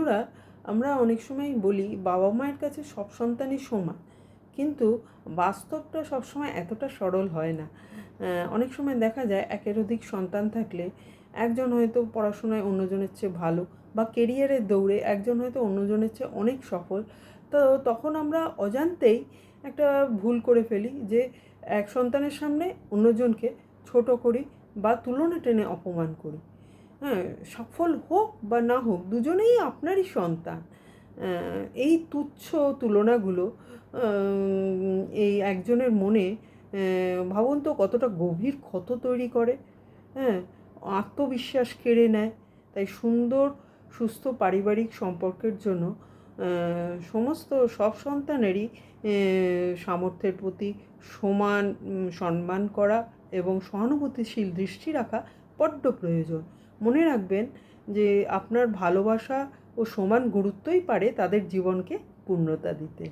বন্ধুরা, আমরা অনেক সময় বলি বাবা মায়ের কাছে সব সন্তানই সমান, কিন্তু বাস্তবটা সবসময় এতটা সরল হয় না। অনেক সময় দেখা যায় একের অধিক সন্তান থাকলে একজন হয়তো পড়াশোনায় অন্যজনের চেয়ে ভালো, বা কেরিয়ারের দৌড়ে একজন হয়তো অন্যজনের চেয়ে অনেক সফল। তো তখন আমরা অজান্তেই একটা ভুল করে ফেলি যে এক সন্তানের সামনে অন্যজনকে ছোট করি বা তুলনা টেনে অপমান করি। হ্যাঁ, সফল হোক বা না হোক দুজনেই আপনারই সন্তান। এই তুচ্ছ তুলনাগুলো এই একজনের মনে ভাবুন তো কতটা গভীর ক্ষত তৈরি করে। হ্যাঁ, আত্মবিশ্বাস কেড়ে নেয়। তাই সুন্দর সুস্থ পারিবারিক সম্পর্কের জন্য সমস্ত সব সন্তানেরই সামর্থ্যের প্রতি সমান সম্মান করা এবং সহানুভূতিশীল দৃষ্টি রাখা বড্ড প্রয়োজন। মনে রাখবেন যে আপনার ভালোবাসা ও সমান গুরুত্বই পারে তাদের জীবনকে পূর্ণতা দিতে।